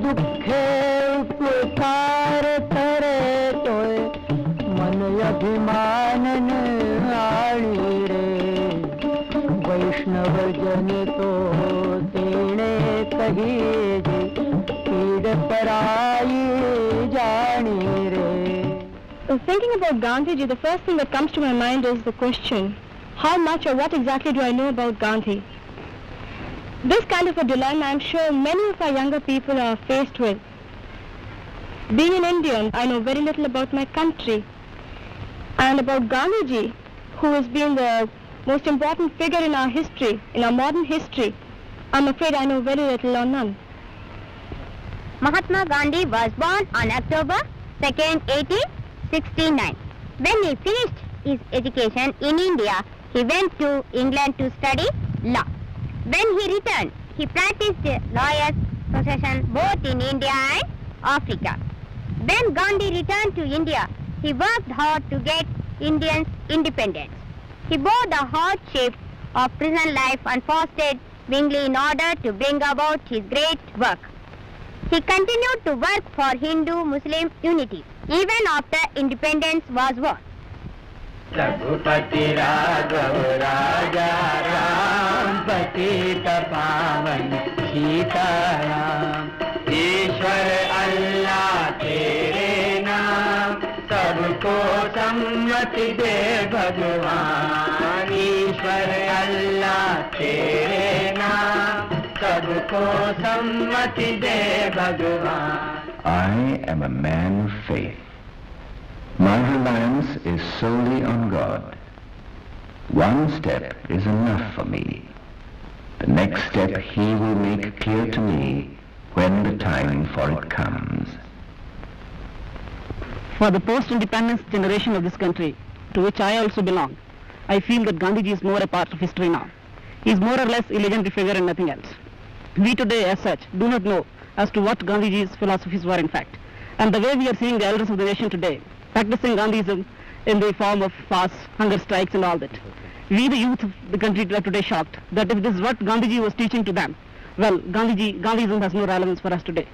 दुखे उपकार करे तोय मन अभिमान आळी रे वैष्णव जन तो तेणे कही पीड़ पराई जानी रे. Thinking about Gandhiji, the first thing that comes to my mind is the question, how much or what exactly do I know about Gandhi? This kind of a dilemma I'm sure many of our younger people are faced with. Being an Indian, I know very little about my country. And about Gandhiji, who has been the most important figure in our history, in our modern history, I'm afraid I know very little or none. Mahatma Gandhi was born on October 2nd, 1869. When he finished his education in India, he went to England to study law. When he returned, he practiced lawyer's profession both in India and Africa. When Gandhi returned to India, he worked hard to get Indians independence. He bore the hardship of prison life and fasted willingly in order to bring about his great work. He continued to work for Hindu-Muslim unity even after independence was won. Raghupati Raghav राजा राम पतित पावन सीताराम ईश्वर अल्लाह तेरे नाम सबको सम्मति दे भगवान ईश्वर अल्लाह तेरे नाम सबको सम्मति दे भगवान. I am a man of faith. My reliance is solely on God. One step is enough for me. The next step He will make clear to me when the time for it comes. For the post-independence generation of this country, to which I also belong, I feel that Gandhiji is more a part of history now. He is more or less a legendary figure and nothing else. We today, as such, do not know as to what Gandhiji's philosophies were in fact. And the way we are seeing the elders of the nation today, practicing Gandhism in the form of fasts, hunger strikes and all that. We, the youth of the country, are today shocked that if this is what Gandhiji was teaching to them, well, Gandhism has no relevance for us today.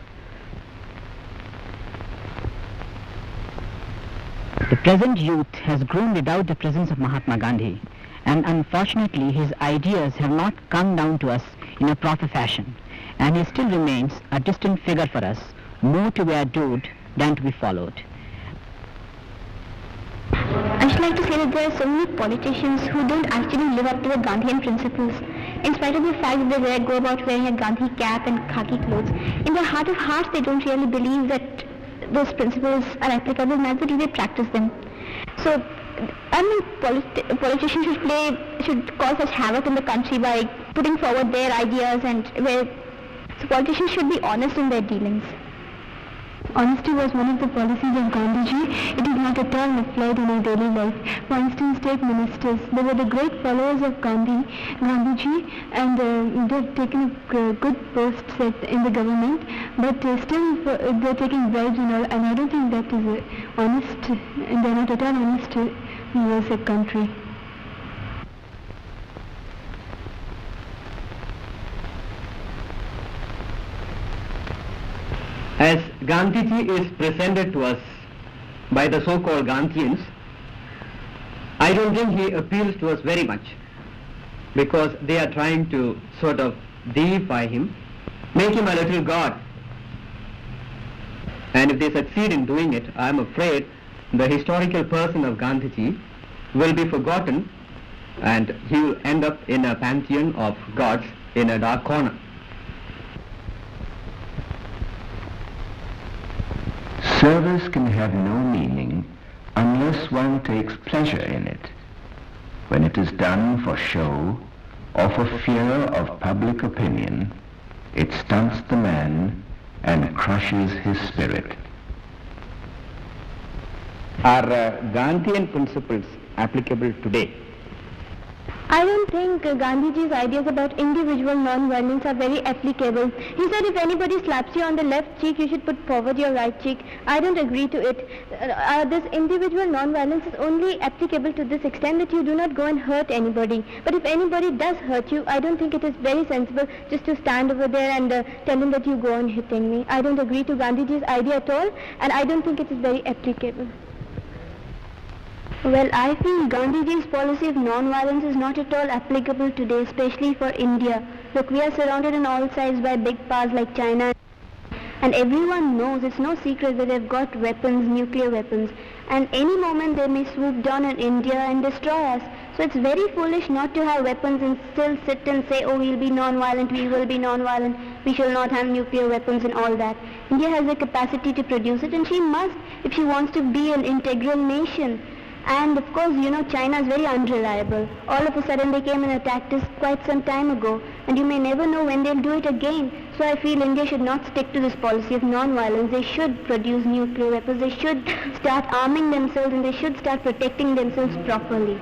The present youth has grown without the presence of Mahatma Gandhi, and unfortunately his ideas have not come down to us in a proper fashion, and he still remains a distant figure for us, more to be adored than to be followed. I should like to say that there are so many politicians who don't actually live up to the Gandhian principles. In spite of the fact that they go about wearing a Gandhi cap and khaki clothes, in their heart of hearts they don't really believe that those principles are applicable, neither do they practice them. So, I mean, politicians should cause such havoc in the country by putting forward their ideas, and so politicians should be honest in their dealings. Honesty was one of the policies of Gandhiji. It is not at all applied in our daily life. For instance, take ministers. They were the great followers of Gandhiji, and they've taken good posts in the government, but still they're taking bribes and all, and I don't think that is honest, and they're not at all honest towards a country. As Gandhiji is presented to us by the so-called Gandhians, I don't think he appeals to us very much, because they are trying to sort of deify him, make him a little god. And if they succeed in doing it, I am afraid the historical person of Gandhiji will be forgotten, and he will end up in a pantheon of gods in a dark corner. Service can have no meaning unless one takes pleasure in it. When it is done for show or for fear of public opinion, it stunts the man and crushes his spirit. Are Gandhian principles applicable today? I don't think Gandhiji's ideas about individual non-violence are very applicable. He said if anybody slaps you on the left cheek, you should put forward your right cheek. I don't agree to it. This individual non-violence is only applicable to this extent that you do not go and hurt anybody. But if anybody does hurt you, I don't think it is very sensible just to stand over there and tell him that you go on hitting me. I don't agree to Gandhiji's idea at all, and I don't think it is very applicable. Well, I feel Gandhiji's policy of non-violence is not at all applicable today, especially for India. Look, we are surrounded on all sides by big powers like China, and everyone knows, it's no secret that they've got weapons, nuclear weapons, and any moment they may swoop down on India and destroy us. So it's very foolish not to have weapons and still sit and say, oh, we'll be non-violent, we will be non-violent, we shall not have nuclear weapons and all that. India has the capacity to produce it, and she must if she wants to be an integral nation. And of course, you know, China is very unreliable. All of a sudden they came and attacked us quite some time ago, and you may never know when they'll do it again. So I feel India should not stick to this policy of non-violence. They should produce nuclear weapons, they should start arming themselves, and they should start protecting themselves properly.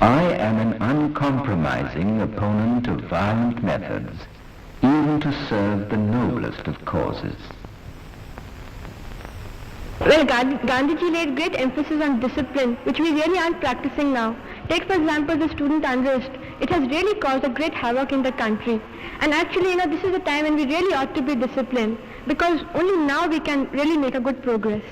I am an uncompromising opponent of violent methods, even to serve the noblest of causes. Well, Gandhiji laid great emphasis on discipline, which we really aren't practicing now. Take, for example, the student unrest. It has really caused a great havoc in the country. And actually, this is a time when we really ought to be disciplined, because only now we can really make a good progress.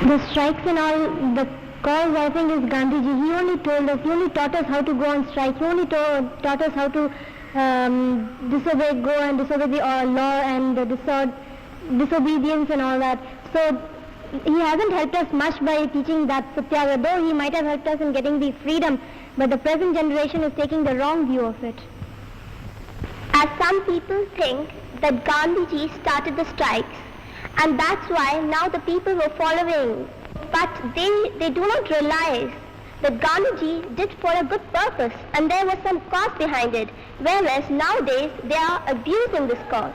The strikes and all, the cause I think is Gandhiji. He only taught us how to go on strike. He only taught us how to go and disobey the law and disobedience and all that. So he hasn't helped us much by teaching that satyagraha, though he might have helped us in getting the freedom, but the present generation is taking the wrong view of it. As some people think that Gandhiji started the strikes, and that's why now the people were following. But they do not realize that Gandhiji did for a good purpose, and there was some cause behind it, whereas nowadays they are abusing this cause.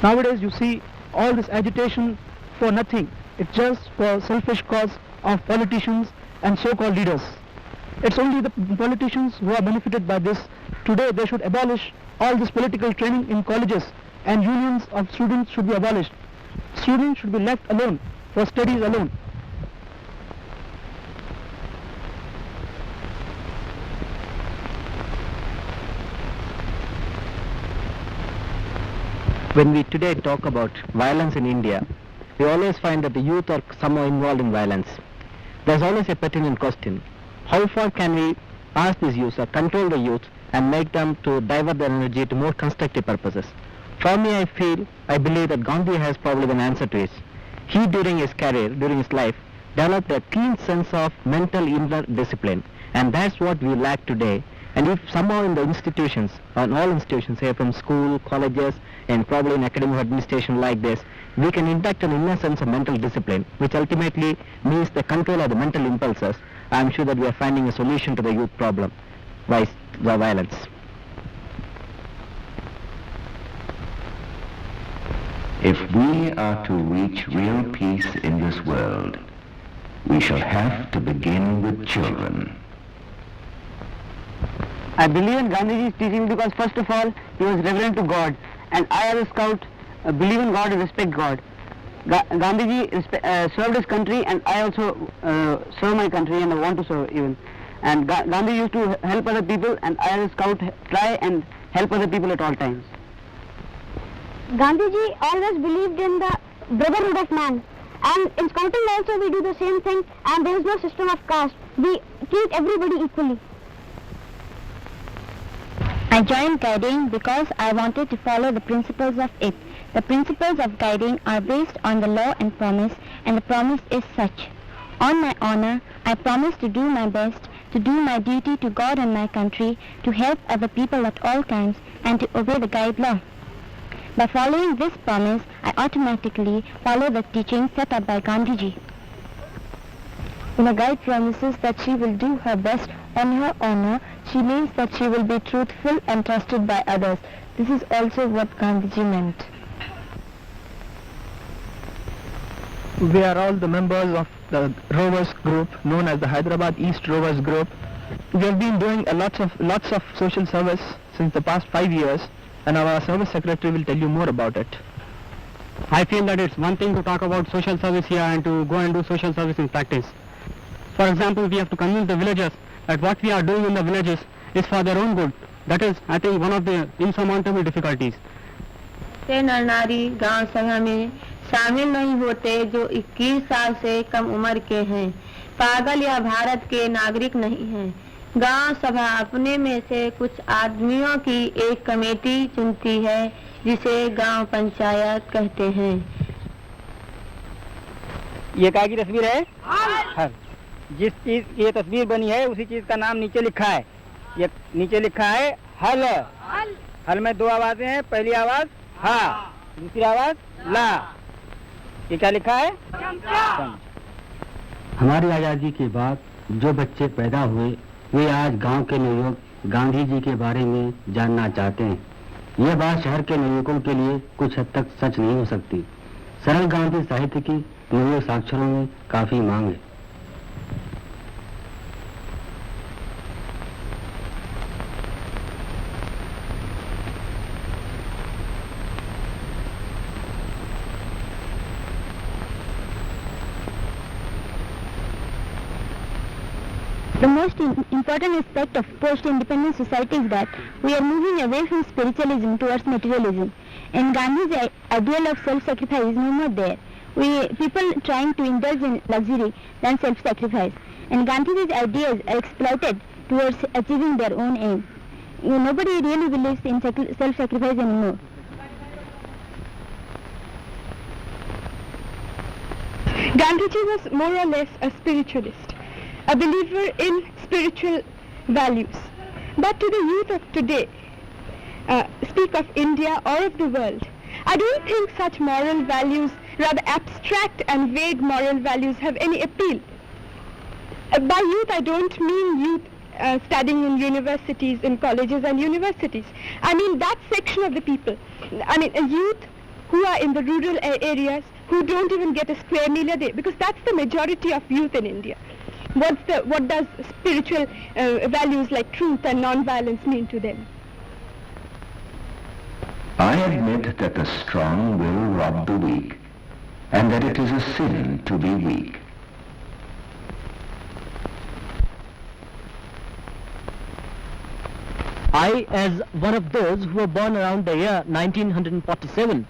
Nowadays you see all this agitation for nothing. It's just for selfish cause of politicians and so-called leaders. It's only the politicians who are benefited by this. Today they should abolish all this political training in colleges, and unions of students should be abolished. Students should be left alone for studies alone. When we today talk about violence in India, we always find that the youth are somehow involved in violence. There's always a pertinent question. How far can we ask these youth or control the youth and make them to divert their energy to more constructive purposes? For me, I believe that Gandhi has probably an answer to it. He, during his career, during his life, developed a keen sense of mental inner discipline, and that's what we lack today. And if somehow in the institutions, in all institutions, say from school, colleges, and probably in academic administration like this, we can induct an inner sense of mental discipline, which ultimately means the control of the mental impulses, I am sure that we are finding a solution to the youth problem, the violence. If we are to reach real peace in this world, we shall have to begin with children. I believe in Gandhiji's teaching because first of all, he was reverent to God, and I as a scout believe in God and respect God. Gandhiji served his country, and I also serve my country, and I want to serve even. And Gandhi used to help other people, and I as a scout try and help other people at all times. Gandhiji always believed in the brotherhood of man, and in scouting also we do the same thing, and there is no system of caste. We treat everybody equally. I joined guiding because I wanted to follow the principles of it. The principles of guiding are based on the law and promise, and the promise is such. On my honor, I promise to do my best, to do my duty to God and my country, to help other people at all times, and to obey the guide law. By following this promise, I automatically follow the teaching set up by Gandhiji. When a guide promises that she will do her best on her honor, she means that she will be truthful and trusted by others. This is also what Gandhiji meant. We are all the members of the Rovers group known as the Hyderabad East Rovers group. We have been doing lots of social service since the past 5 years, and our service secretary will tell you more about it. I feel that it's one thing to talk about social service here and to go and do social service in practice. For example, we have to convince the villagers that what we are doing in the villages is for their own good. That is, I think, one of the insurmountable difficulties. नर नारी गांव संघ में शामिल नहीं होते जो 21 साल से कम उम्र के हैं, पागल या भारत के नागरिक नहीं हैं। गांव सभा अपने में से कुछ आदमियों की एक कमेटी चुनती है जिसे गांव पंचायत कहते हैं। ये काय की तस्वीर है? हल। जिस चीज ये तस्वीर बनी है उसी चीज का नाम नीचे लिखा है। ये नीचे लिखा है हल। हल में 2 आवाजें हैं, पहली आवाज हा, दूसरी आवाज ला। ये क्या लिखा है? हमारी आज़ादी के बाद जो बच्चे पैदा हुए वे आज गांव के नवयुवक गांधी जी के बारे में जानना चाहते हैं। यह बात शहर के नवयुवकों के लिए कुछ हद तक सच नहीं हो सकती। सरल गांधी साहित्य की नवयुवक साक्षरों में काफी मांग है। The most important aspect of post-independent society is that we are moving away from spiritualism towards materialism, and Gandhi's ideal of self-sacrifice is no more there. People trying to indulge in luxury than self-sacrifice, and Gandhi's ideas are exploited towards achieving their own aim. Nobody really believes in self-sacrifice anymore. Gandhiji was more or less a spiritualist, a believer in spiritual values. But to the youth of today, speak of India or of the world, I don't think such moral values, rather abstract and vague moral values, have any appeal. By youth, I don't mean youth studying in universities, in colleges and universities. I mean that section of the people. I mean a youth who are in the rural areas, who don't even get a square meal a day, because that's the majority of youth in India. What does spiritual values like truth and non-violence mean to them? I admit that the strong will rob the weak, and that it is a sin to be weak. I, as one of those who were born around the year 1947,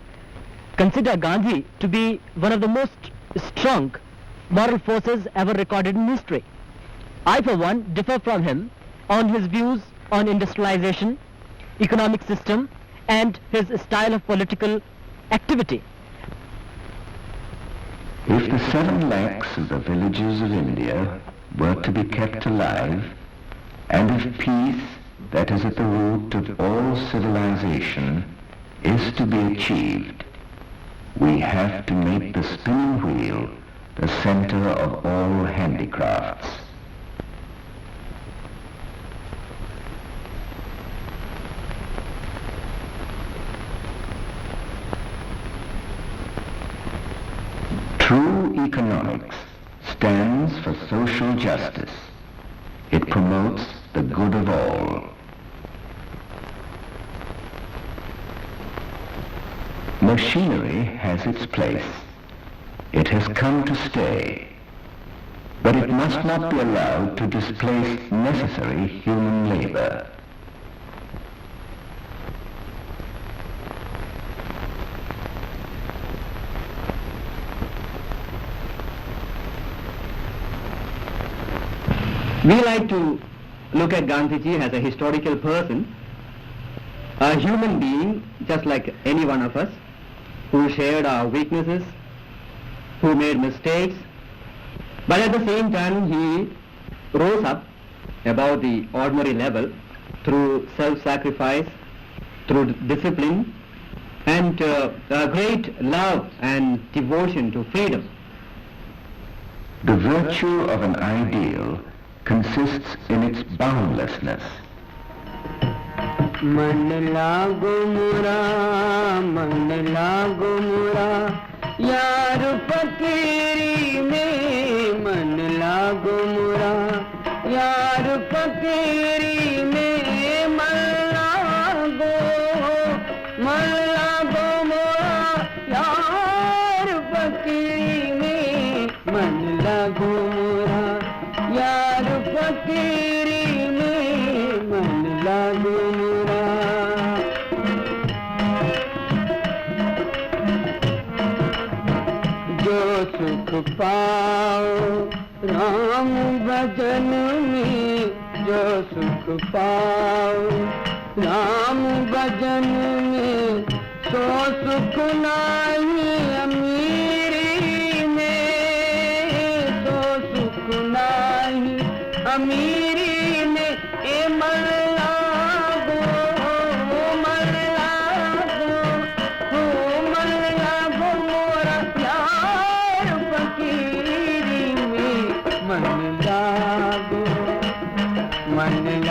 consider Gandhi to be one of the most strong moral forces ever recorded in history. I, for one, differ from him on his views on industrialization, economic system, and his style of political activity. If the 7 lakhs of the villages of India were to be kept alive, and if peace, that is at the root of all civilization, is to be achieved, we have to make the spinning wheel the center of all handicrafts. True economics stands for social justice. It promotes the good of all. Machinery has its place. It has come to stay. But it must not be allowed to displace necessary human labor. We like to look at Gandhiji as a historical person, a human being just like any one of us, who shared our weaknesses, who made mistakes, but at the same time he rose up above the ordinary level through self-sacrifice, through discipline, and a great love and devotion to freedom. The virtue of an ideal consists in its boundlessness. मन लागो मुरा यार फकीरी में मन लागो मुरा यार फकीरी में मन लागो मुरा यार फकीरी में मन लागो मुरा यार फकीरी में मन लागो सुख पाओ राम भजन में जो सुख पाओ राम भजन में सो सुख नाही अमीरी में सो सुख नाही अमीरी में ए मन लागो मन लागो हो मन लागो मोरा यार फकीरी में मन लागो मन